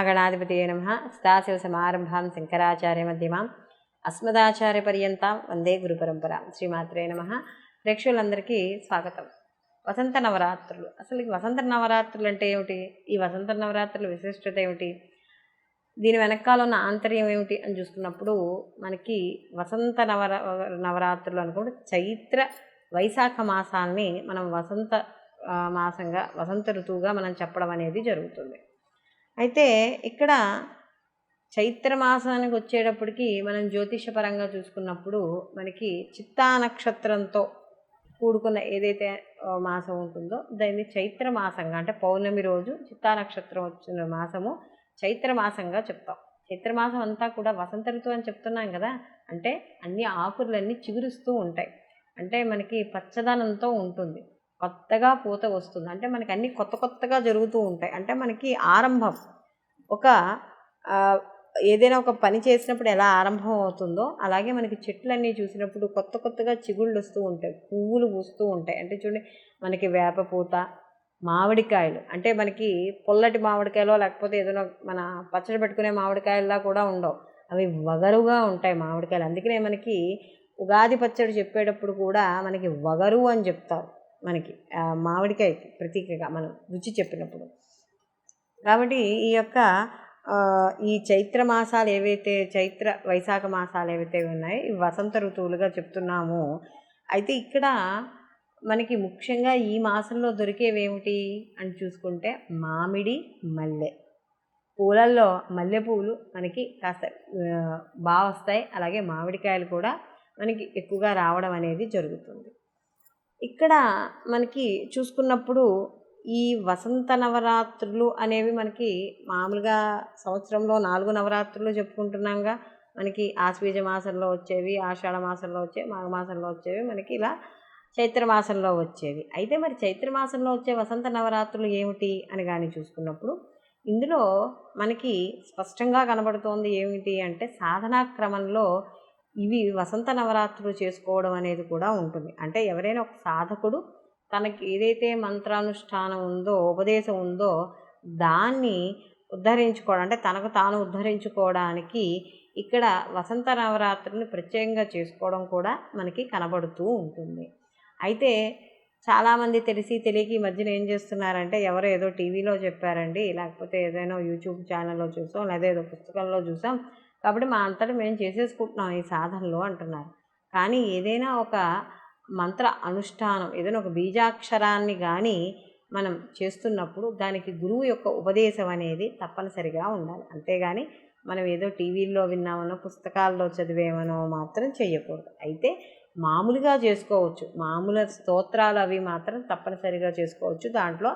మహాగణాధిపతయే నమః. సదాశివసమారంభాం శంకరాచార్యమధ్యమాం అస్మదాచార్యపర్యంతాం వందే గురుపరంపరాం. శ్రీమాత్రే నమః. ప్రేక్షకులందరికీ స్వాగతం. వసంత నవరాత్రులు. అసలు వసంత నవరాత్రులు అంటే ఏమిటి? ఈ వసంత నవరాత్రుల విశిష్టత ఏమిటి? దీని వెనకాల ఉన్న ఆంతర్యం ఏమిటి అని చూసుకున్నప్పుడు మనకి వసంత నవరాత్రులు అనుకుంటే చైత్ర వైశాఖ మాసాల్ని మనం వసంత మాసంగా, వసంత ఋతువుగా మనం చెప్పడం అనేది జరుగుతుంది. అయితే ఇక్కడ చైత్ర మాసానికి వచ్చేటప్పటికి మనం జ్యోతిషపరంగా చూసుకున్నప్పుడు మనకి చిత్తా నక్షత్రంతో కూడుకున్న ఏదైతే మాసం ఉంటుందో దాన్ని చైత్ర మాసంగా, అంటే పౌర్ణమి రోజు చిత్తా నక్షత్రం వచ్చిన మాసము చైత్ర మాసంగా చెప్తాం. చైత్రమాసం అంతా కూడా వసంత ఋతువు అని చెప్తున్నాం కదా, అంటే అన్ని ఆకులన్నీ చిగురుస్తూ ఉంటాయి, అంటే మనకి పచ్చదనంతో ఉంటుంది, కొత్తగా పూత వస్తుంది, అంటే మనకి అన్నీ కొత్తగా జరుగుతూ ఉంటాయి. అంటే మనకి ఆరంభం, ఒక ఏదైనా ఒక పని చేసినప్పుడు ఎలా ఆరంభం అవుతుందో అలాగే మనకి చెట్లన్నీ చూసినప్పుడు కొత్తగా చిగుళ్ళు వస్తూ ఉంటాయి, పువ్వులు పూస్తూ ఉంటాయి. అంటే చూడండి, మనకి వేప పూత, మామిడికాయలు, అంటే మనకి పొల్లటి మామిడికాయలో లేకపోతే ఏదైనా మన పచ్చడి పెట్టుకునే మామిడికాయల్లా కూడా ఉండవు, అవి వగరుగా ఉంటాయి మామిడికాయలు. అందుకనే మనకి ఉగాది పచ్చడి చెప్పేటప్పుడు కూడా మనకి వగరు అని చెప్తారు, మనకి మామిడికాయకి ప్రతీకగా మనం రుచి చెప్పినప్పుడు. కాబట్టి ఈ చైత్ర మాసాలు ఏవైతే, చైత్ర వైశాఖ మాసాలు ఏవైతే ఉన్నాయో ఇవి వసంత ఋతువులుగా చెప్తున్నాము. అయితే ఇక్కడ మనకి ముఖ్యంగా ఈ మాసంలో దొరికేవేమిటి అని చూసుకుంటే మామిడి, మల్లె పూలల్లో మల్లెపూలు మనకి కాస్త బాగా వస్తాయి, అలాగే మామిడికాయలు కూడా మనకి ఎక్కువగా రావడం అనేది జరుగుతుంది. ఇక్కడ మనకి చూసుకున్నప్పుడు ఈ వసంత నవరాత్రులు అనేవి మనకి మామూలుగా సంవత్సరంలో 4 నవరాత్రులు చెప్పుకుంటున్నాంగా. మనకి ఆశ్వీజ మాసంలో వచ్చేవి, ఆషాఢ మాసంలో వచ్చేవి, మాఘమాసంలో వచ్చేవి, మనకి ఇలా చైత్ర మాసంలో వచ్చేవి. అయితే మరి చైత్ర మాసంలో వచ్చే వసంత నవరాత్రులు ఏమిటి అని కానీ చూసుకున్నప్పుడు ఇందులో మనకి స్పష్టంగా కనబడుతోంది ఏమిటి అంటే సాధనా క్రమంలో ఇవి వసంత నవరాత్రులు చేసుకోవడం అనేది కూడా ఉంటుంది. అంటే ఎవరైనా ఒక సాధకుడు తనకి ఏదైతే మంత్రానుష్ఠానం ఉందో, ఉపదేశం ఉందో దాన్ని ఉద్ధరించుకోవడం, అంటే తనకు తాను ఉద్ధరించుకోవడానికి ఇక్కడ వసంత నవరాత్రులను ప్రత్యేకంగా చేసుకోవడం కూడా మనకి కనబడుతూ ఉంటుంది. అయితే చాలామంది తెలియక ఈ మధ్యన ఏం చేస్తున్నారంటే, ఎవరో ఏదో టీవీలో చెప్పారండి, లేకపోతే ఏదైనా యూట్యూబ్ ఛానల్లో చూసాం, లేదా ఏదో పుస్తకంలో చూసాం, కాబట్టి మా అంతటా మేము చేసేసుకుంటున్నాం ఈ సాధనలో అంటున్నారు. కానీ ఏదైనా ఒక మంత్ర అనుష్ఠానం, ఏదైనా ఒక బీజాక్షరాన్ని కానీ మనం చేస్తున్నప్పుడు దానికి గురువు యొక్క ఉపదేశం అనేది తప్పనిసరిగా ఉండాలి. అంతేగాని మనం ఏదో టీవీల్లో విన్నామనో పుస్తకాల్లో చదివేమనో మాత్రం చేయకూడదు. అయితే మామూలుగా చేసుకోవచ్చు, మామూలు స్తోత్రాలు అవి మాత్రం తప్పనిసరిగా చేసుకోవచ్చు, దాంట్లో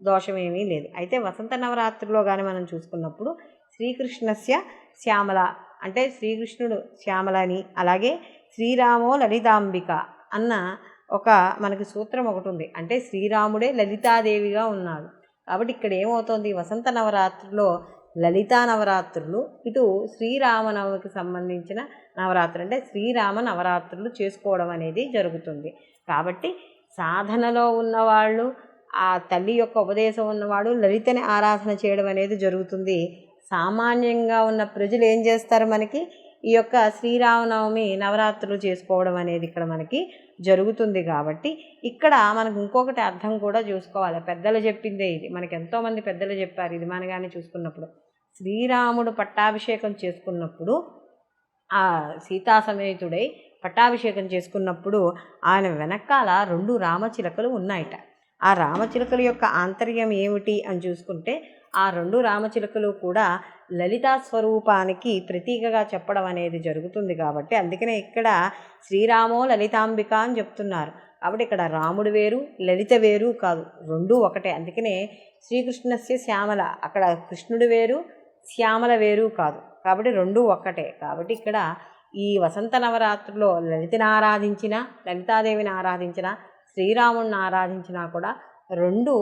దోషమేమీ లేదు. అయితే వసంత నవరాత్రిలో కానీ మనం చూసుకున్నప్పుడు శ్రీకృష్ణస్య శ్యామల, అంటే శ్రీకృష్ణుడు శ్యామలని, అలాగే శ్రీరామో లలితాంబిక అన్న ఒక మనకి సూత్రం ఒకటి ఉంది. అంటే శ్రీరాముడే లలితాదేవిగా ఉన్నాడు. కాబట్టి ఇక్కడ ఏమవుతుంది, వసంత నవరాత్రిలో లలితా నవరాత్రులు, ఇటు శ్రీరామనవమికి సంబంధించిన నవరాత్రులు, అంటే శ్రీరామ నవరాత్రులు చేసుకోవడం అనేది జరుగుతుంది. కాబట్టి సాధనలో ఉన్నవాళ్ళు, ఆ తల్లి యొక్క ఉపదేశం ఉన్నవాడు లలితని ఆరాధన చేయడం అనేది జరుగుతుంది. సామాన్యంగా ఉన్న ప్రజలు ఏం చేస్తారు, మనకి ఈ యొక్క శ్రీరామనవమి నవరాత్రులు చేసుకోవడం అనేది ఇక్కడ మనకి జరుగుతుంది. కాబట్టి ఇక్కడ మనకు ఇంకొకటి అర్థం కూడా చూసుకోవాలి. పెద్దలు చెప్పిందే ఇది, మనకి ఎంతోమంది పెద్దలు చెప్పారు ఇది. మనగానే చూసుకున్నప్పుడు శ్రీరాముడు పట్టాభిషేకం చేసుకున్నప్పుడు, ఆ సీతా సమేతుడై పట్టాభిషేకం చేసుకున్నప్పుడు ఆయన వెనకాల 2 రామచిలకలు ఉన్నాయట. ఆ రామచిలకల యొక్క ఆంతర్యం ఏమిటి అని చూసుకుంటే ఆ 2 రామచిలకలు కూడా లలితా స్వరూపానికి ప్రతీకగా చెప్పడం అనేది జరుగుతుంది. కాబట్టి అందుకనే ఇక్కడ శ్రీరామో లలితాంబిక అని చెప్తున్నారు. కాబట్టి ఇక్కడ రాముడు వేరు, లలిత వేరు కాదు, 2 ఒకటే. అందుకనే శ్రీకృష్ణస్య శ్యామల, అక్కడ కృష్ణుడు వేరు, శ్యామల వేరు కాదు, కాబట్టి 2 ఒక్కటే. కాబట్టి ఇక్కడ ఈ వసంత నవరాత్రిలో లలితని ఆరాధించిన, లలితాదేవిని ఆరాధించిన, శ్రీరాముడిని ఆరాధించినా కూడా 2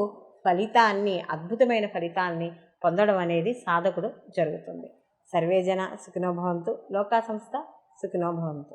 ఫలితాన్ని, అద్భుతమైన ఫలితాన్ని పొందడం అనేది సాధకుడు జరుగుతుంది. సర్వేజన సుఖినో భవంతు, లోకా సంస్థ సుఖినో భవంతు.